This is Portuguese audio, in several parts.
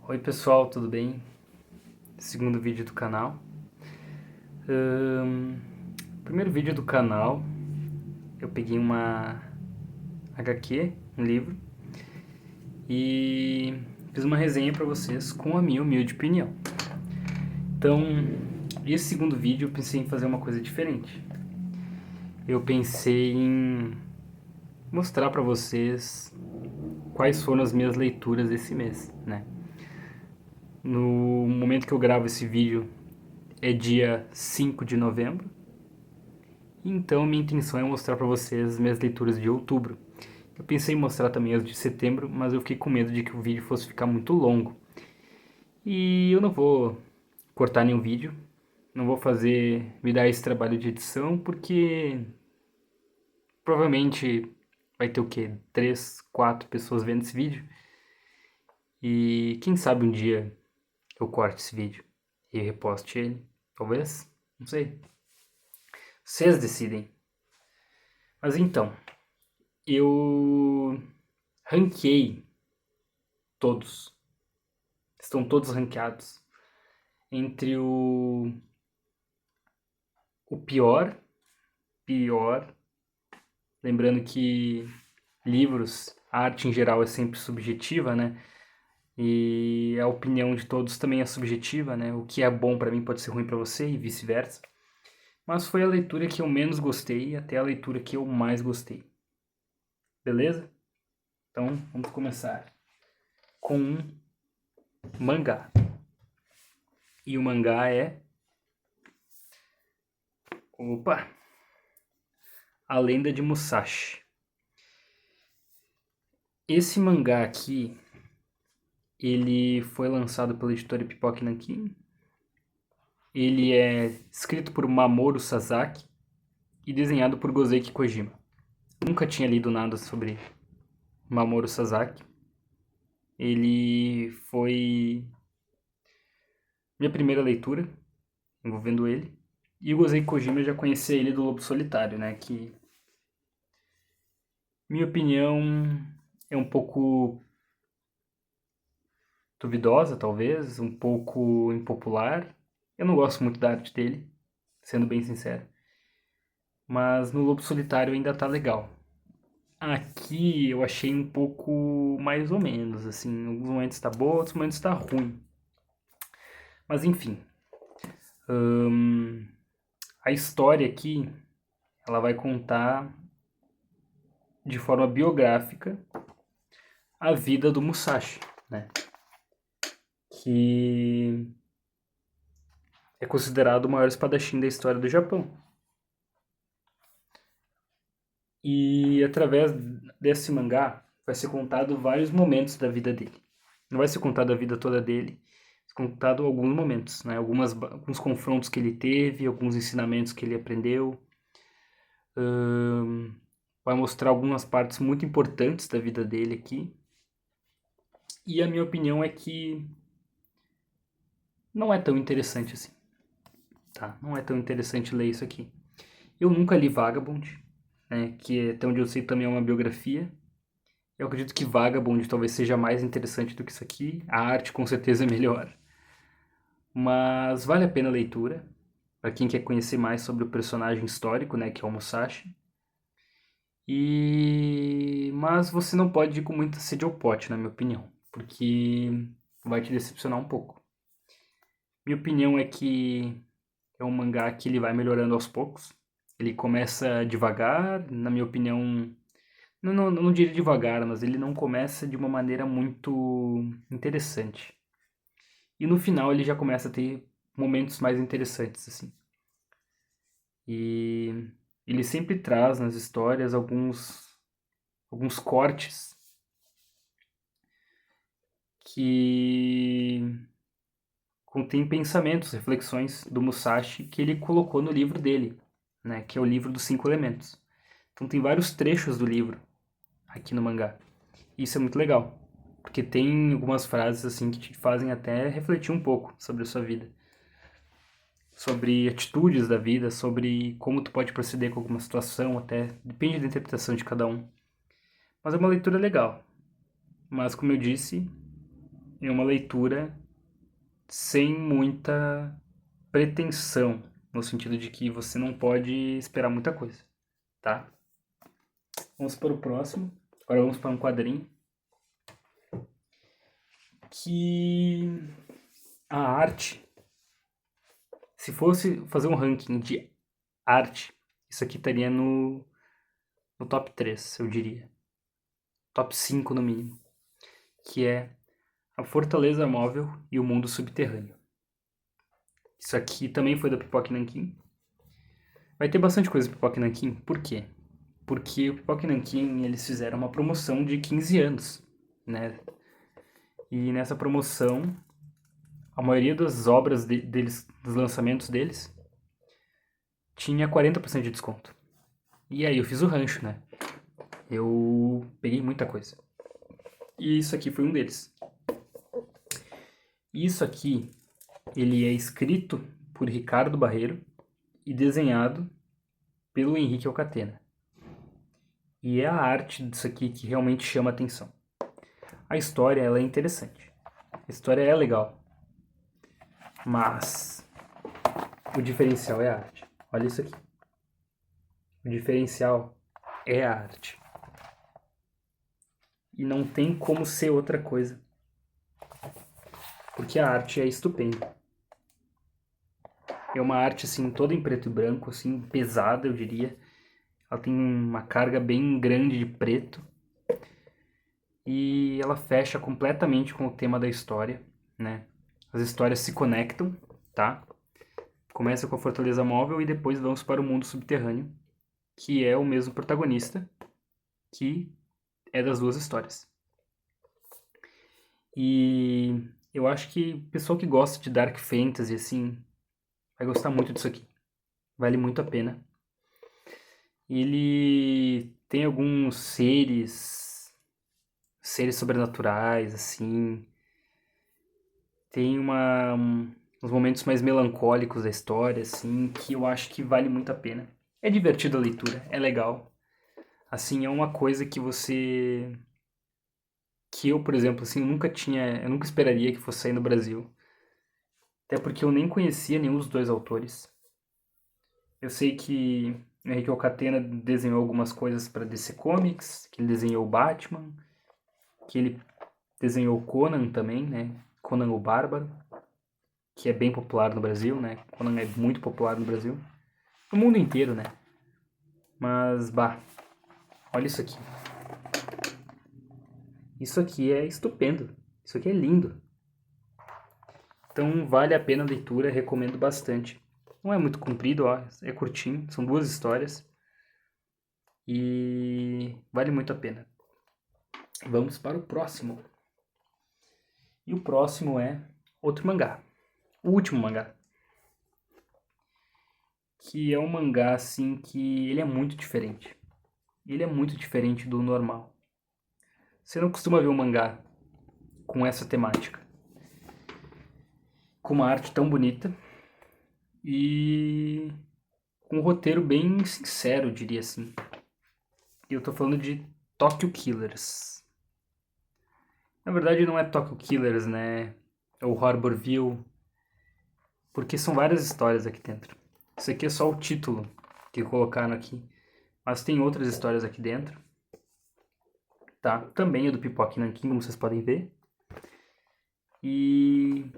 Oi pessoal, tudo bem? Segundo vídeo do canal. Ahn, Primeiro vídeo do canal, eu peguei uma HQ, um livro, e fiz uma resenha pra vocês com a minha humilde opinião. Então, esse segundo vídeo eu pensei em fazer uma coisa diferente. Eu pensei em mostrar pra vocês quais foram as minhas leituras esse mês, né? No momento que eu gravo esse vídeo é dia 5 de novembro. Então, minha intenção é mostrar para vocês as minhas leituras de outubro. Eu pensei em mostrar também as de setembro, mas eu fiquei com medo de que o vídeo fosse ficar muito longo. E eu não vou cortar nenhum vídeo, não vou me dar esse trabalho de edição, porque provavelmente vai ter o quê? 3, 4 pessoas vendo esse vídeo. E quem sabe um dia eu corte esse vídeo e reposte ele. Talvez, não sei. Vocês decidem. Mas então, eu ranqueei todos. Estão todos ranqueados. Entre o pior, lembrando que livros, arte em geral é sempre subjetiva, né? E a opinião de todos também é subjetiva, né? O que é bom pra mim pode ser ruim pra você e vice-versa. Mas foi a leitura que eu menos gostei até a leitura que eu mais gostei. Beleza? Então, vamos começar com um mangá. E o mangá é... Opa! A Lenda de Musashi. Esse mangá aqui, ele foi lançado pela editora Pipoca Nankin. Ele é escrito por Mamoru Sasaki e desenhado por Gozeki Kojima. Nunca tinha lido nada sobre Mamoru Sasaki. Ele foi minha primeira leitura envolvendo ele. E o Gozeki Kojima eu já conhecia ele do Lobo Solitário, né? Que, minha opinião, é um pouco duvidosa, talvez, um pouco impopular. Eu não gosto muito da arte dele, sendo bem sincero. Mas no Lobo Solitário ainda tá legal. Aqui eu achei um pouco mais ou menos, assim. Em alguns momentos tá bom, outros momentos tá ruim. Mas enfim. hum, a história aqui, ela vai contar de forma biográfica a vida do Musashi, né? Que é considerado o maior espadachim da história do Japão. E através desse mangá vai ser contado vários momentos da vida dele. Não vai ser contado a vida toda dele, vai ser contado alguns momentos, né? Alguns confrontos que ele teve, alguns ensinamentos que ele aprendeu. Vai mostrar algumas partes muito importantes da vida dele aqui. E a minha opinião é que não é tão interessante assim, tá? Não é tão interessante ler isso aqui. Eu nunca li Vagabond, né? Que até onde eu sei também é uma biografia. Eu acredito que Vagabond talvez seja mais interessante do que isso aqui. A arte com certeza é melhor. Mas vale a pena a leitura. Para quem quer conhecer mais sobre o personagem histórico, né, que é o Musashi. Mas você não pode ir com muita sede ao pote, na minha opinião. Porque vai te decepcionar um pouco. Minha opinião é que é um mangá que ele vai melhorando aos poucos. Ele começa devagar, na minha opinião. Não diria devagar, mas ele não começa de uma maneira muito interessante. E no final ele já começa a ter momentos mais interessantes, assim. E ele sempre traz nas histórias alguns cortes que contêm pensamentos, reflexões do Musashi que ele colocou no livro dele, né, que é o livro dos Cinco Elementos. Então tem vários trechos do livro aqui no mangá. Isso é muito legal, porque tem algumas frases assim que te fazem até refletir um pouco sobre a sua vida, sobre atitudes da vida, sobre como tu pode proceder com alguma situação, até depende da interpretação de cada um. Mas é uma leitura legal. Mas como eu disse, é uma leitura sem muita pretensão, no sentido de que você não pode esperar muita coisa, tá? Vamos para o próximo. Agora vamos para um quadrinho que a arte, se fosse fazer um ranking de arte, isso aqui estaria no top 3, eu diria. Top 5 no mínimo. Que é A Fortaleza Móvel e o Mundo Subterrâneo. Isso aqui também foi da Pipoca Nanquim. Vai ter bastante coisa do Pipoca Nanquim. Por quê? Porque o Pipoca Nanquim, eles fizeram uma promoção de 15 anos, né? E nessa promoção, a maioria das obras deles, dos lançamentos deles, tinha 40% de desconto. E aí eu fiz o rancho, né? Eu peguei muita coisa. E isso aqui foi um deles. Isso aqui, ele é escrito por Ricardo Barreiro e desenhado pelo Henrique Alcatena. E é a arte disso aqui que realmente chama a atenção. A história, ela é interessante. A história é legal. Mas o diferencial é a arte. Olha isso aqui. O diferencial é a arte. E não tem como ser outra coisa. Porque a arte é estupenda. É uma arte, assim, toda em preto e branco, assim, pesada, eu diria. Ela tem uma carga bem grande de preto. E ela fecha completamente com o tema da história, né? As histórias se conectam, tá? Começa com a Fortaleza Móvel e depois vamos para o Mundo Subterrâneo, que é o mesmo protagonista, que é das duas histórias. E eu acho que o pessoal que gosta de Dark Fantasy, assim, vai gostar muito disso aqui. Vale muito a pena. Ele tem alguns seres sobrenaturais, assim. Tem uns momentos mais melancólicos da história, assim, que eu acho que vale muito a pena. É divertido a leitura, é legal. Assim, é uma coisa que você... Que eu, por exemplo, assim, eu nunca esperaria que fosse sair no Brasil. Até porque eu nem conhecia nenhum dos dois autores. Eu sei que o Henrique Alcatena desenhou algumas coisas para DC Comics, que ele desenhou o Batman, que ele desenhou o Conan também, né? Conan o Bárbaro, que é bem popular no Brasil, né? Conan é muito popular no Brasil. No mundo inteiro, né? Mas, bah, olha isso aqui. Isso aqui é estupendo. Isso aqui é lindo. Então vale a pena a leitura, recomendo bastante. Não é muito comprido, ó, é curtinho, são 2 histórias. E vale muito a pena. Vamos para o próximo. E o próximo é outro mangá. O último mangá. Que é um mangá, assim, que ele é muito diferente. Ele é muito diferente do normal. Você não costuma ver um mangá com essa temática. Com uma arte tão bonita. E com um roteiro bem sincero, eu diria assim. E eu tô falando de Tokyo Killers. Na verdade não é Tokyo Killers, né? É o Harborville. Porque são várias histórias aqui dentro. Isso aqui é só o título que colocaram aqui. Mas tem outras histórias aqui dentro. Tá? Também é do Pipoca Nanquim, como vocês podem ver. E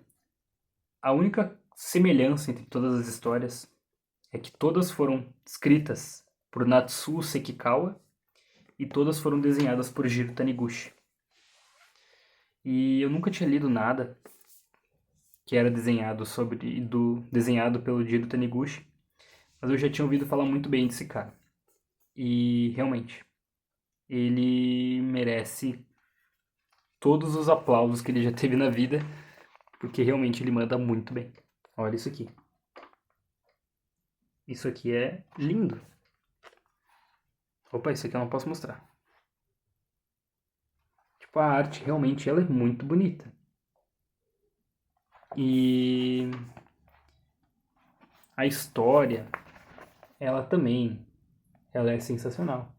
a única semelhança entre todas as histórias é que todas foram escritas por Natsuo Sekikawa e todas foram desenhadas por Jiro Taniguchi. E eu nunca tinha lido nada que era desenhado pelo Jiro Taniguchi, mas eu já tinha ouvido falar muito bem desse cara. E realmente, ele merece todos os aplausos que ele já teve na vida, porque realmente ele manda muito bem. Olha isso aqui. Isso aqui é lindo. Opa, isso aqui eu não posso mostrar. Tipo, a arte realmente ela é muito bonita. E a história, ela também, ela é sensacional.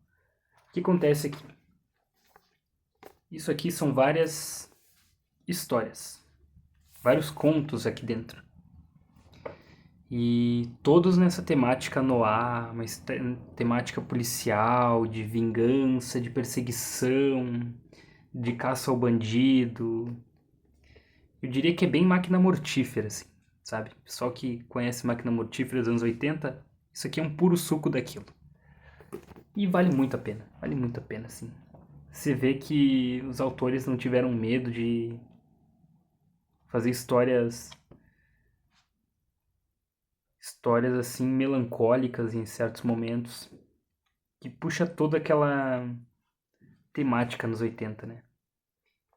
O que acontece aqui? Isso aqui são várias histórias, vários contos aqui dentro. E todos nessa temática noir, uma temática policial, de vingança, de perseguição, de caça ao bandido. Eu diria que é bem Máquina Mortífera, assim, sabe? Pessoal que conhece Máquina Mortífera dos anos 80, isso aqui é um puro suco daquilo. E vale muito a pena, assim. Você vê que os autores não tiveram medo de fazer histórias assim melancólicas em certos momentos, que puxa toda aquela temática nos 80, né?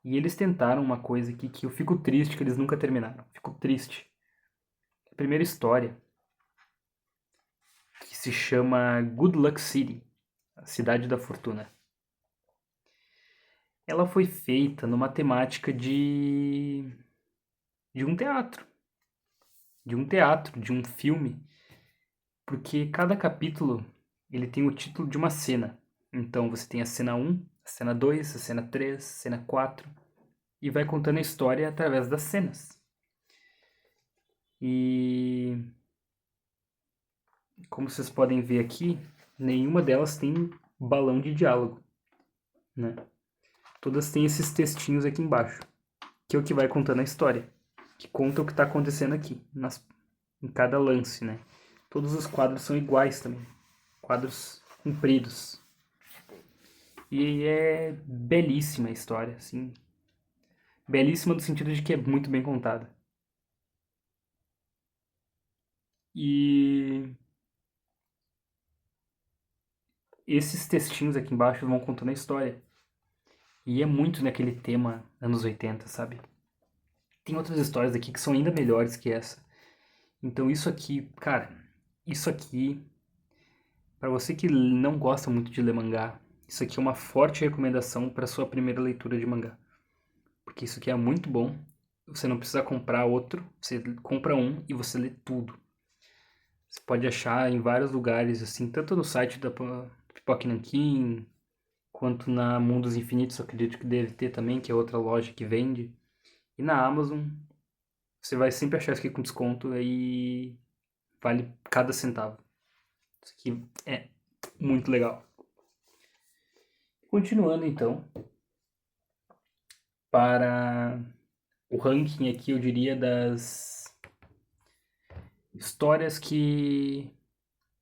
E eles tentaram uma coisa aqui que eu fico triste que eles nunca terminaram. Fico triste. A primeira história, que se chama Good Luck City, a Cidade da Fortuna. Ela foi feita numa temática de um teatro, de um filme, porque cada capítulo ele tem o título de uma cena. Então você tem a cena 1, a cena 2, a cena 3, a cena 4, e vai contando a história através das cenas. E como vocês podem ver aqui, nenhuma delas tem balão de diálogo, né? Todas têm esses textinhos aqui embaixo, que é o que vai contando a história, que conta o que está acontecendo aqui, em cada lance, né? Todos os quadros são iguais também, quadros compridos. E é belíssima a história, assim. Belíssima no sentido de que é muito bem contada. E esses textinhos aqui embaixo vão contando a história. E é muito naquele tema anos 80, sabe? Tem outras histórias aqui que são ainda melhores que essa. Então isso aqui, cara, isso aqui, para você que não gosta muito de ler mangá, isso aqui é uma forte recomendação para sua primeira leitura de mangá. Porque isso aqui é muito bom. Você não precisa comprar outro, você compra um e você lê tudo. Você pode achar em vários lugares, assim, tanto no site da Pipoca Nanquim, quanto na Mundos Infinitos, eu acredito que deve ter também, que é outra loja que vende. E na Amazon, você vai sempre achar isso aqui com desconto e vale cada centavo. Isso aqui é muito legal. Continuando então, para o ranking aqui, eu diria das histórias que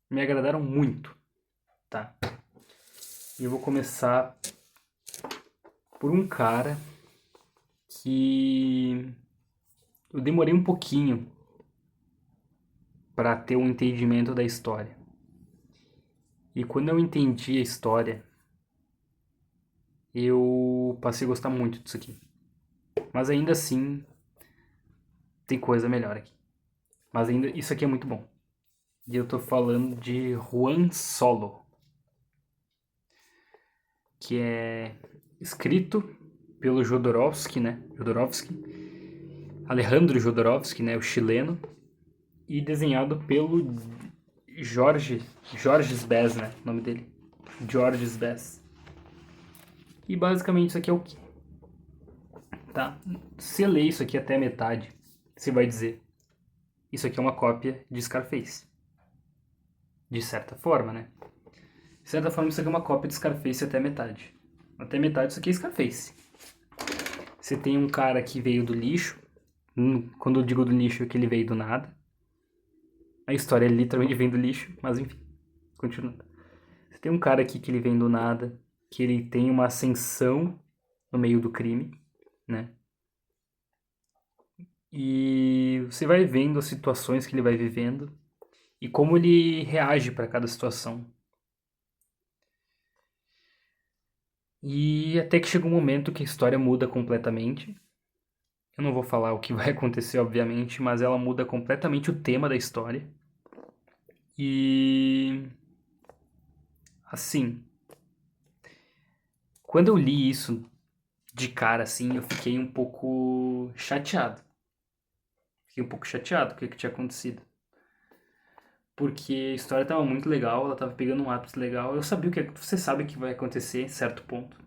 me agradaram muito, tá? E eu vou começar por um cara que eu demorei um pouquinho para ter um entendimento da história. E quando eu entendi a história, eu passei a gostar muito disso aqui. Mas ainda assim, tem coisa melhor aqui. Mas ainda, isso aqui é muito bom. E eu tô falando de Juan Solo, que é escrito pelo Jodorowsky, né? Alejandro Jodorowsky, né? O chileno. E desenhado pelo Jorge Bess, né? O nome dele. Jorge Bess. E basicamente isso aqui é o quê? Tá? Se você lê isso aqui até a metade, você vai dizer: isso aqui é uma cópia de Scarface. De certa forma, né? De certa forma, isso aqui é uma cópia de Scarface até a metade. Até a metade, isso aqui é Scarface. Você tem um cara que veio do lixo. Quando eu digo do lixo, é que ele veio do nada. A história literalmente vem do lixo, mas enfim, continuando. Você tem um cara aqui que ele vem do nada, que ele tem uma ascensão no meio do crime, né? E você vai vendo as situações que ele vai vivendo e como ele reage para cada situação. E até que chega um momento que a história muda completamente. Eu não vou falar o que vai acontecer, obviamente, mas ela muda completamente o tema da história. E assim, quando eu li isso de cara assim, eu fiquei um pouco chateado. Fiquei um pouco chateado com o que tinha acontecido. Porque a história tava muito legal, ela tava pegando um ápice legal. Eu sabia o que você sabe que vai acontecer em certo ponto.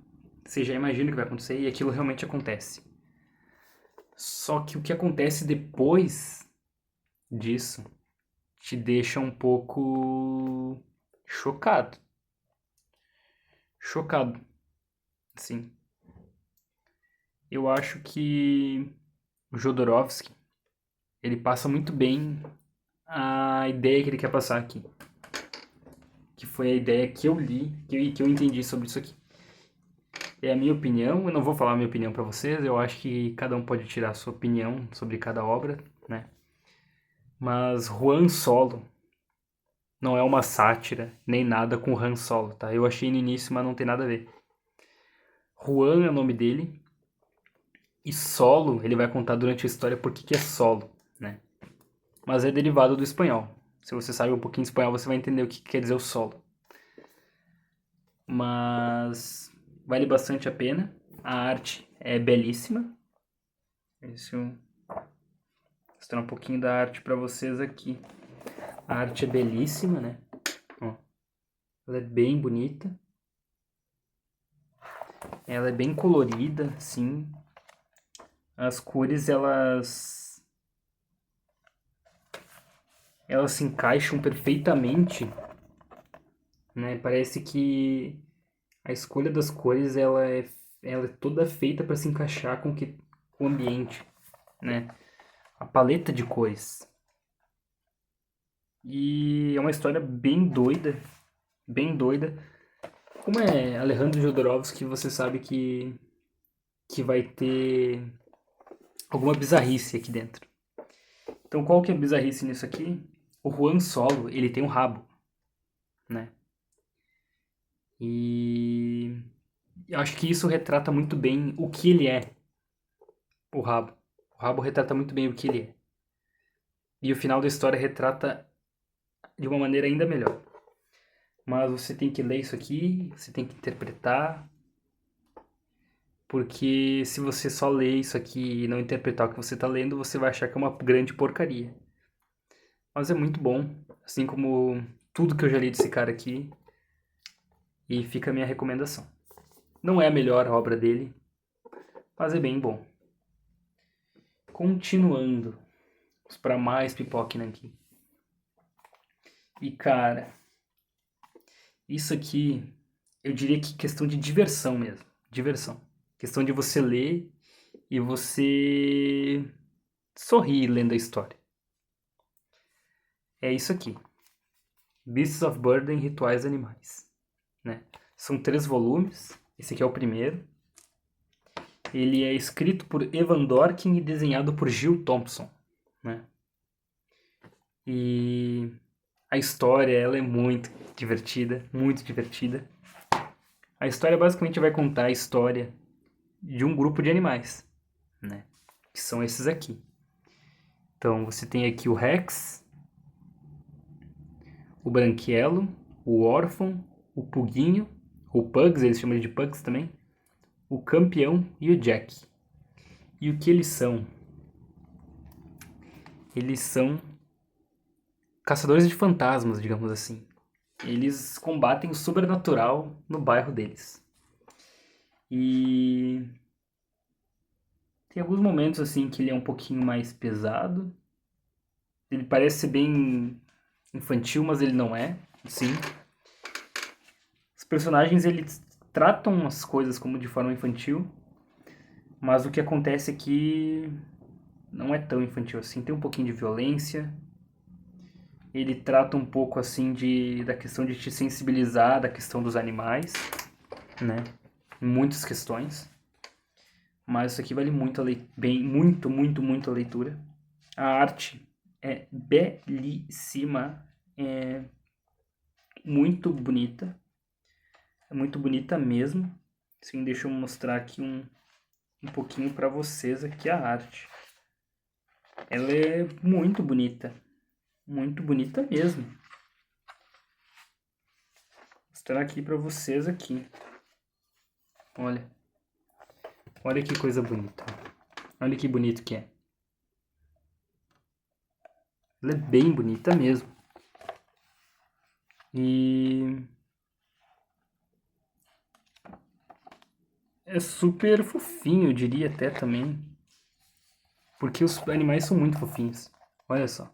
Você já imagina o que vai acontecer e aquilo realmente acontece. Só que o que acontece depois disso te deixa um pouco chocado. Chocado, sim. Eu acho que o Jodorowsky, ele passa muito bem a ideia que ele quer passar aqui. Que foi a ideia que eu li, que eu entendi sobre isso aqui. É a minha opinião, eu não vou falar a minha opinião para vocês, eu acho que cada um pode tirar a sua opinião sobre cada obra, né? Mas Juan Solo não é uma sátira, nem nada com Han Solo, tá? Eu achei no início, mas não tem nada a ver. Juan é o nome dele, e Solo, ele vai contar durante a história por que é solo, né? Mas é derivado do espanhol. Se você sabe um pouquinho de espanhol, você vai entender o que quer dizer o solo. Mas vale bastante a pena. A arte é belíssima. Deixa eu mostrar um pouquinho da arte para vocês aqui. A arte é belíssima, né? Ó, ela é bem bonita. Ela é bem colorida, sim. As cores, elas se encaixam perfeitamente, né? Parece que a escolha das cores, ela é toda feita para se encaixar com o ambiente, né? A paleta de cores. E é uma história bem doida, bem doida. Como é Alejandro Jodorowsky, você sabe que vai ter alguma bizarrice aqui dentro. Então qual que é a bizarrice nisso aqui? O Juan Solo, ele tem um rabo, né? E eu acho que isso retrata muito bem o que ele é, o rabo. O rabo retrata muito bem o que ele é. E o final da história retrata de uma maneira ainda melhor. Mas você tem que ler isso aqui, você tem que interpretar, porque se você só ler isso aqui e não interpretar o que você está lendo, você vai achar que é uma grande porcaria. Mas é muito bom, assim como tudo que eu já li desse cara aqui, e fica a minha recomendação. Não é a melhor obra dele, mas é bem bom. Continuando, vamos para mais pipoca aqui. E cara, isso aqui, eu diria que questão de diversão mesmo, diversão. Questão de você ler e você sorrir lendo a história. É isso aqui. Beasts of Burden, Rituais Animais. Né? São 3 volumes. Esse aqui é o primeiro. Ele é escrito por Evan Dorkin e desenhado por Gil Thompson. Né? E a história ela é muito divertida, muito divertida. A história basicamente vai contar a história de um grupo de animais, né? Que são esses aqui. Então você tem aqui o Rex, o Branquielo, o Órfão, o Puguinho, o Pugs, eles chamam de Pugs também, o Campeão e o Jack. E o que eles são? Eles são caçadores de fantasmas, digamos assim. Eles combatem o sobrenatural no bairro deles. E tem alguns momentos assim que ele é um pouquinho mais pesado. Ele parece ser bem infantil, mas ele não é, sim. Os personagens eles tratam as coisas como de forma infantil, mas o que acontece aqui não é tão infantil assim. Tem um pouquinho de violência. Ele trata um pouco assim da questão de te sensibilizar da questão dos animais, né? Muitas questões. Mas isso aqui vale muito muito a leitura. A arte é belíssima, é muito bonita. É muito bonita mesmo. Sim, deixa eu mostrar aqui um pouquinho para vocês aqui a arte. Ela é muito bonita mesmo. Vou mostrar aqui para vocês aqui. Olha, olha que coisa bonita. Olha que bonito que é. Ela é bem bonita mesmo. E é super fofinho, eu diria até também. Porque os animais são muito fofinhos. Olha só.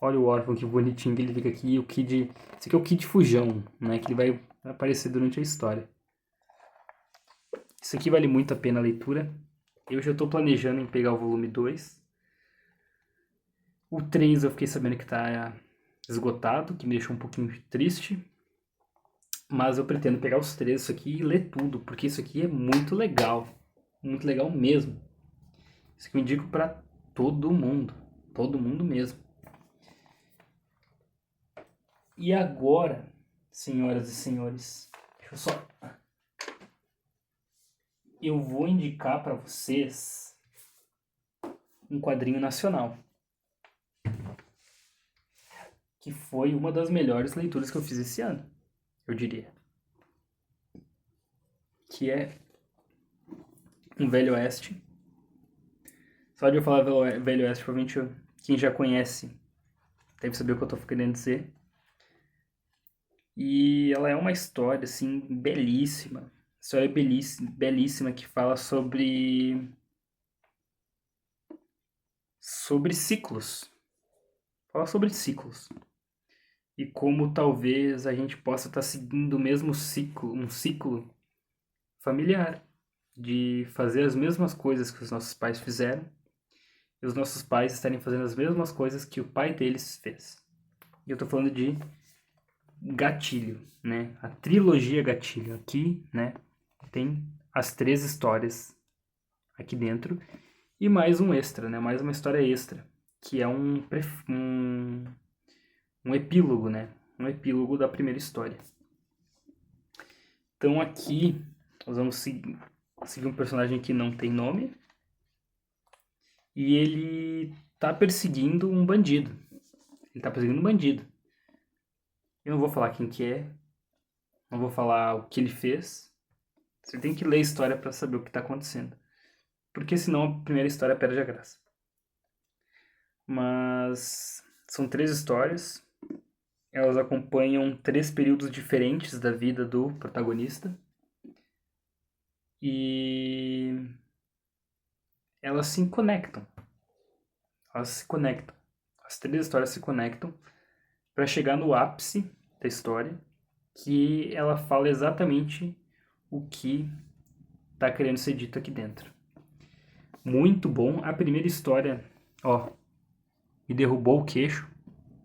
Olha o órfão, que bonitinho que ele fica aqui. E o Kid... Esse aqui é o Kid Fujão, né? Que ele vai aparecer durante a história. Isso aqui vale muito a pena a leitura. Eu já estou planejando em pegar o volume 2. O 3 eu fiquei sabendo que está esgotado, que me deixou um pouquinho triste. Mas eu pretendo pegar os 3 isso aqui e ler tudo, porque isso aqui é muito legal. Muito legal mesmo. Isso aqui eu indico para todo mundo. Todo mundo mesmo. E agora, senhoras e senhores, deixa eu só... Eu vou indicar para vocês um quadrinho nacional. Que foi uma das melhores leituras que eu fiz esse ano, eu diria. Que é um Velho Oeste. Só de eu falar Velho Oeste, provavelmente quem já conhece deve saber o que eu tô querendo dizer. E ela é uma história, assim, belíssima. História belíssima, belíssima que fala sobre ciclos. Fala sobre ciclos. E como talvez a gente possa estar seguindo o mesmo ciclo, um ciclo familiar, de fazer as mesmas coisas que os nossos pais fizeram, e os nossos pais estarem fazendo as mesmas coisas que o pai deles fez. E eu tô falando de Gatilho, né? A trilogia Gatilho. Aqui, né, tem as 3 histórias aqui dentro e mais um extra, né? Mais uma história extra, que é um epílogo, né? Um epílogo da primeira história. Então aqui nós vamos seguir um personagem que não tem nome e ele tá perseguindo um bandido. Ele tá perseguindo um bandido. Eu não vou falar quem que é, não vou falar o que ele fez. Você tem que ler a história para saber o que tá acontecendo. Porque senão a primeira história perde a graça. Mas são 3 histórias. Elas acompanham 3 períodos diferentes da vida do protagonista. E elas se conectam. Elas se conectam. As 3 histórias se conectam para chegar no ápice da história, que ela fala exatamente o que tá querendo ser dito aqui dentro. Muito bom. A primeira história, ó, me derrubou o queixo.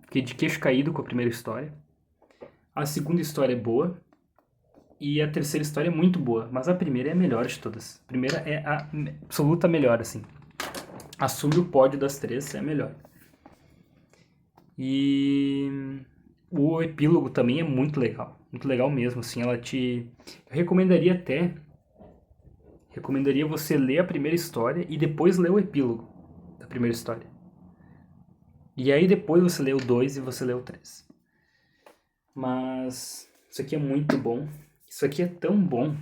Fiquei de queixo caído com a primeira história. A segunda história é boa. E a terceira história é muito boa. Mas a primeira é a melhor de todas. A primeira é a absoluta melhor, assim. Assume o pódio das 3, é a melhor. E o epílogo também é muito legal. Muito legal mesmo, assim. Ela te... Eu recomendaria você ler a primeira história e depois ler o epílogo da primeira história. E aí depois você lê o 2 e você lê o 3. Mas isso aqui é muito bom. Isso aqui é tão bom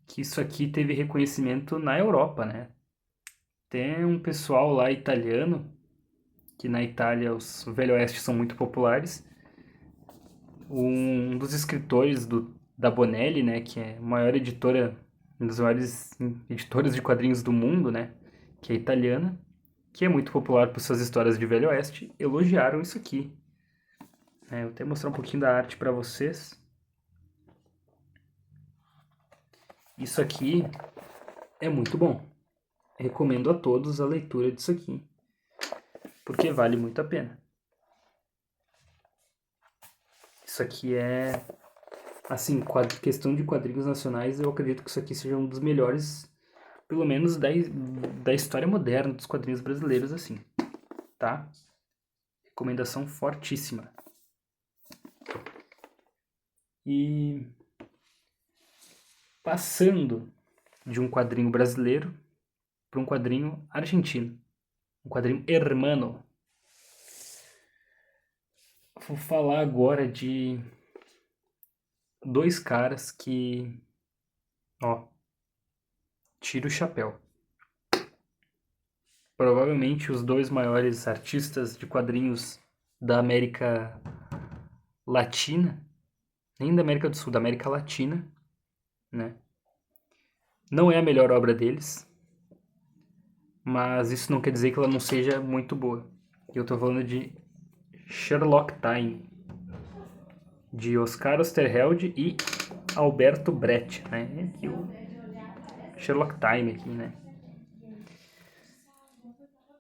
que isso aqui teve reconhecimento na Europa, né? Tem um pessoal lá italiano, que na Itália os Velho Oeste são muito populares. Um dos escritores da Bonelli, né, que é a maior editora, uma das maiores editoras de quadrinhos do mundo, né, que é italiana, que é muito popular por suas histórias de Velho Oeste, elogiaram isso aqui. Eu vou até mostrar um pouquinho da arte para vocês. Isso aqui é muito bom. Recomendo a todos a leitura disso aqui, porque vale muito a pena. Isso aqui é, assim, questão de quadrinhos nacionais, eu acredito que isso aqui seja um dos melhores, pelo menos da história moderna dos quadrinhos brasileiros, assim, tá? Recomendação fortíssima. E passando de um quadrinho brasileiro para um quadrinho argentino, um quadrinho hermano. Vou falar agora de 2 caras que, ó, tiro o chapéu. Provavelmente os 2 maiores artistas de quadrinhos da América Latina, nem da América do Sul, da América Latina, né? Não é a melhor obra deles, mas isso não quer dizer que ela não seja muito boa. Eu tô falando de Sherlock Time, de Oscar Osterheld e Alberto Brecht, né? Aqui o Sherlock Time aqui, né?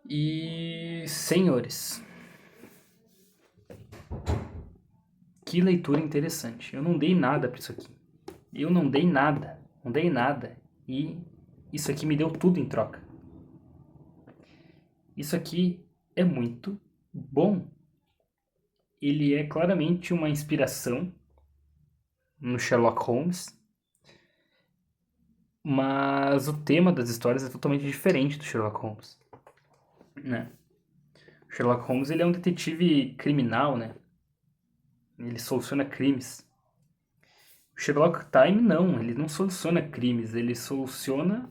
E, senhores, que leitura interessante. Eu não dei nada pra isso aqui. Eu não dei nada. Não dei nada. E isso aqui me deu tudo em troca. Isso aqui é muito bom. Ele é claramente uma inspiração no Sherlock Holmes, mas o tema das histórias é totalmente diferente do Sherlock Holmes, né? O Sherlock Holmes, ele é um detetive criminal, né? Ele soluciona crimes. O Sherlock Time não, ele não soluciona crimes, ele soluciona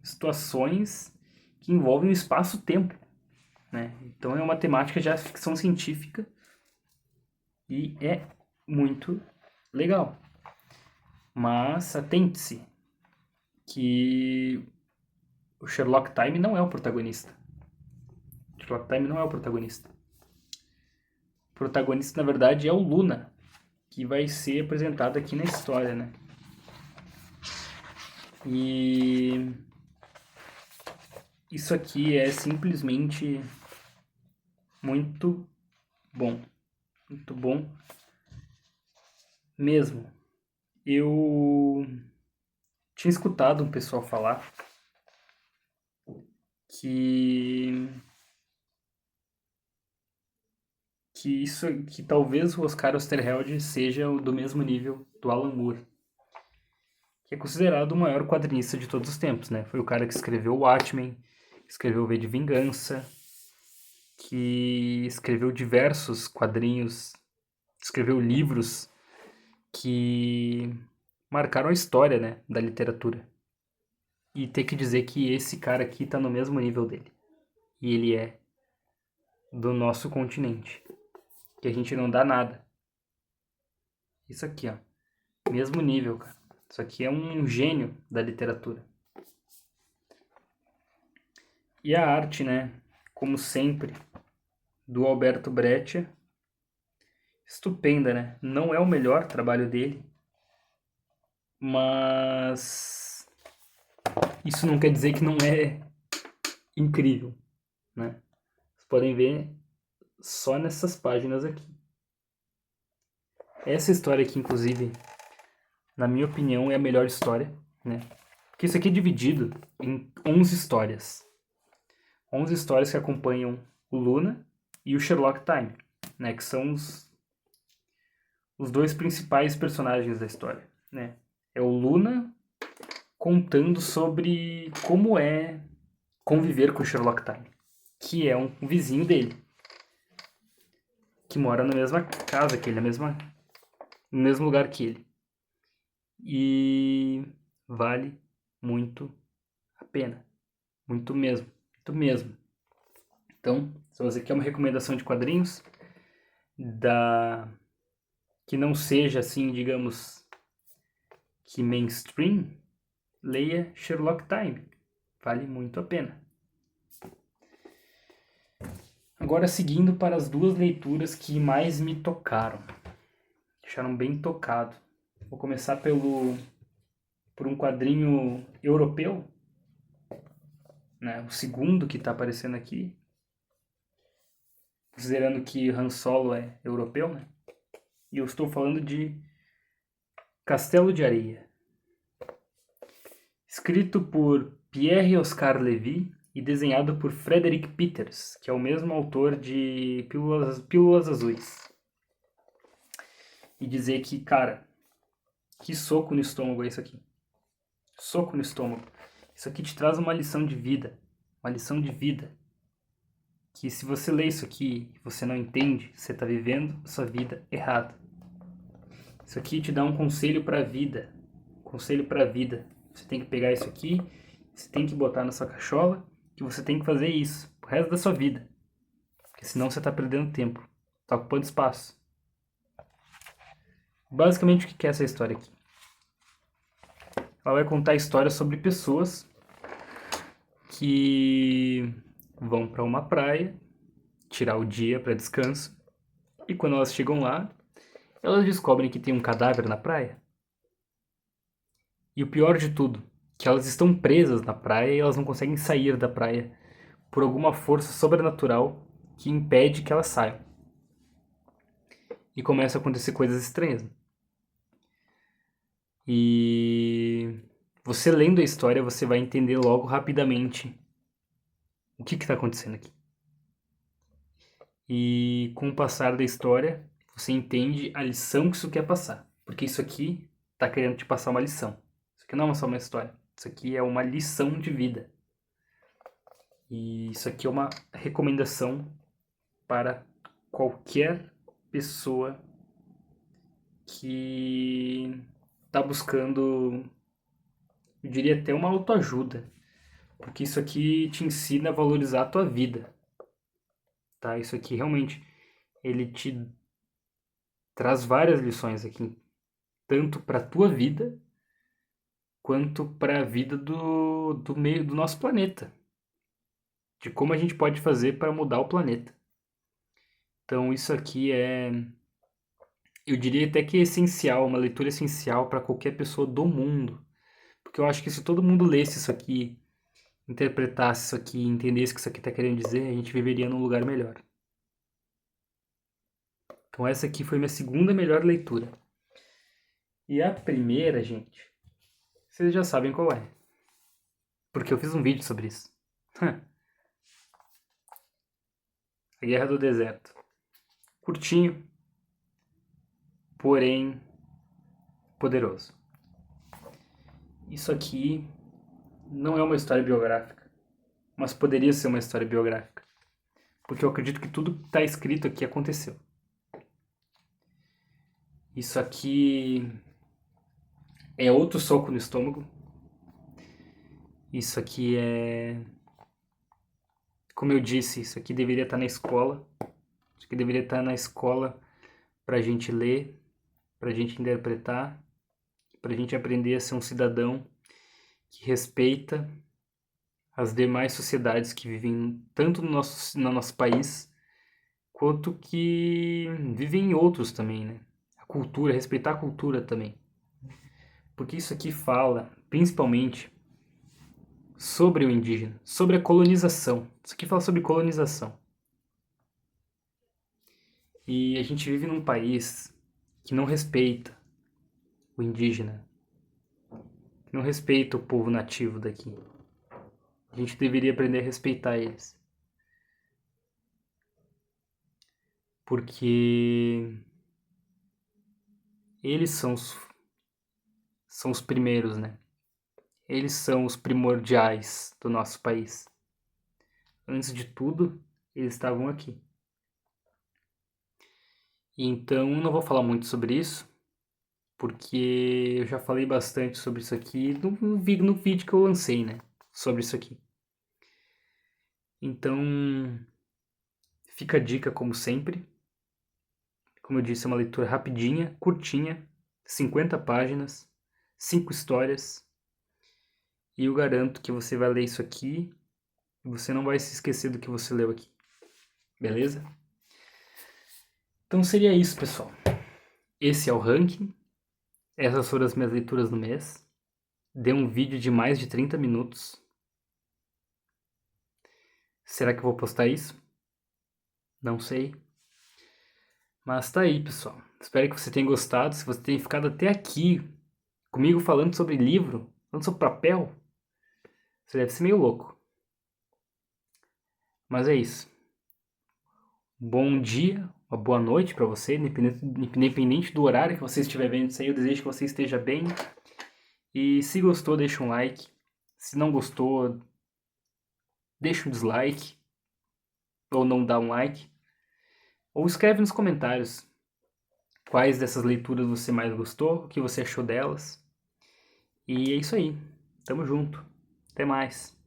situações que envolvem o espaço-tempo, né? Então é uma temática já ficção científica e é muito legal. Mas atente-se que o Sherlock Time não é o protagonista. O Sherlock Time não é o protagonista. O protagonista, na verdade, é o Luna, que vai ser apresentado aqui na história, né? E isso aqui é simplesmente muito bom. Muito bom mesmo. Eu tinha escutado um pessoal falar que que talvez o Oscar Osterheld seja do mesmo nível do Alan Moore, que é considerado o maior quadrinista de todos os tempos, né? Foi o cara que escreveu Watchmen, que escreveu V de Vingança, que escreveu diversos quadrinhos, escreveu livros que marcaram a história, né, da literatura. E ter que dizer que esse cara aqui tá no mesmo nível dele. E ele é do nosso continente. Que a gente não dá nada. Isso aqui, ó. Mesmo nível, cara. Isso aqui é um gênio da literatura. E a arte, né? Como sempre, do Alberto Breccia. Estupenda, né? Não é o melhor trabalho dele. Mas isso não quer dizer que não é incrível, né? Vocês podem ver só nessas páginas aqui. Essa história aqui, inclusive, na minha opinião, é a melhor história, né? Porque isso aqui é dividido em 11 histórias. 11 histórias que acompanham o Luna e o Sherlock Time, né? Que são os dois principais personagens da história, né? É o Luna contando sobre como é conviver com o Sherlock Time, que é um vizinho dele, que mora na mesma casa que ele, no mesmo lugar que ele. E vale muito a pena. Muito mesmo. Muito mesmo. Então, se você quer uma recomendação de quadrinhos que não seja assim, digamos, que mainstream, leia Sherlock Time. Vale muito a pena. Agora, seguindo para as duas leituras que mais me tocaram. Deixaram bem tocado. Vou começar por um quadrinho europeu, né? O segundo que está aparecendo aqui, considerando que Han Solo é europeu, né? E eu estou falando de Castelo de Areia. Escrito por Pierre Oscar Levy e desenhado por Frederick Peters, que é o mesmo autor de Pílulas Azuis. E dizer que, cara, que soco no estômago é isso aqui. Soco no estômago. Isso aqui te traz uma lição de vida. Uma lição de vida. Que se você lê isso aqui e você não entende, você está vivendo a sua vida errado. Isso aqui te dá um conselho para a vida. Conselho para a vida. Você tem que pegar isso aqui, você tem que botar na sua cachola, que você tem que fazer isso pro resto da sua vida. Porque senão você está perdendo tempo. Está ocupando espaço. Basicamente, o que é essa história aqui? Ela vai contar histórias sobre pessoas que vão para uma praia, tirar o dia para descanso, e quando elas chegam lá, elas descobrem que tem um cadáver na praia. E o pior de tudo, que elas estão presas na praia e elas não conseguem sair da praia por alguma força sobrenatural que impede que elas saiam. E começam a acontecer coisas estranhas. E você lendo a história, você vai entender logo rapidamente o que está acontecendo aqui. E com o passar da história, você entende a lição que isso quer passar. Porque isso aqui está querendo te passar uma lição. Isso aqui não é só uma história. Isso aqui é uma lição de vida. E isso aqui é uma recomendação para qualquer pessoa que está buscando, eu diria até uma autoajuda. Porque isso aqui te ensina a valorizar a tua vida. Tá? Isso aqui realmente, ele te traz várias lições aqui. Tanto para a tua vida, quanto para a vida do meio do nosso planeta. De como a gente pode fazer para mudar o planeta. Então isso aqui eu diria até que é essencial, uma leitura essencial para qualquer pessoa do mundo. Porque eu acho que se todo mundo lesse isso aqui, interpretasse isso aqui, entendesse o que isso aqui está querendo dizer, a gente viveria num lugar melhor. Então essa aqui foi minha segunda melhor leitura. E a primeira, gente, vocês já sabem qual é. Porque eu fiz um vídeo sobre isso. A Guerra do Deserto. Curtinho, porém poderoso. Isso aqui não é uma história biográfica, mas poderia ser uma história biográfica. Porque eu acredito que tudo que está escrito aqui aconteceu. Isso aqui é outro soco no estômago. Isso aqui é... Como eu disse, isso aqui deveria estar na escola. Isso aqui deveria estar na escola para a gente ler, para a gente interpretar, para a gente aprender a ser um cidadão que respeita as demais sociedades que vivem tanto no nosso país, quanto que vivem em outros também, né? A cultura, respeitar a cultura também. Porque isso aqui fala, principalmente, sobre o indígena, sobre a colonização. Isso aqui fala sobre colonização. E a gente vive num país que não respeita o indígena, que não respeita o povo nativo daqui. A gente deveria aprender a respeitar eles. Porque eles são os primeiros, né? Eles são os primordiais do nosso país. Antes de tudo, eles estavam aqui. Então, eu não vou falar muito sobre isso, porque eu já falei bastante sobre isso aqui no vídeo que eu lancei, né? Sobre isso aqui. Então, fica a dica como sempre. Como eu disse, é uma leitura rapidinha, curtinha, 50 páginas, 5 histórias. E eu garanto que você vai ler isso aqui e você não vai se esquecer do que você leu aqui. Beleza? Então seria isso, pessoal. Esse é o ranking. Essas foram as minhas leituras no mês. Deu um vídeo de mais de 30 minutos. Será que eu vou postar isso? Não sei. Mas tá aí, pessoal. Espero que você tenha gostado. Se você tenha ficado até aqui comigo falando sobre livro, falando sobre papel, você deve ser meio louco. Mas é isso. Bom dia, uma boa noite para você, independente do horário que você estiver vendo isso aí. Eu desejo que você esteja bem. E se gostou, deixa um like. Se não gostou, deixa um dislike. Ou não dá um like. Ou escreve nos comentários quais dessas leituras você mais gostou, o que você achou delas. E é isso aí. Tamo junto. Até mais.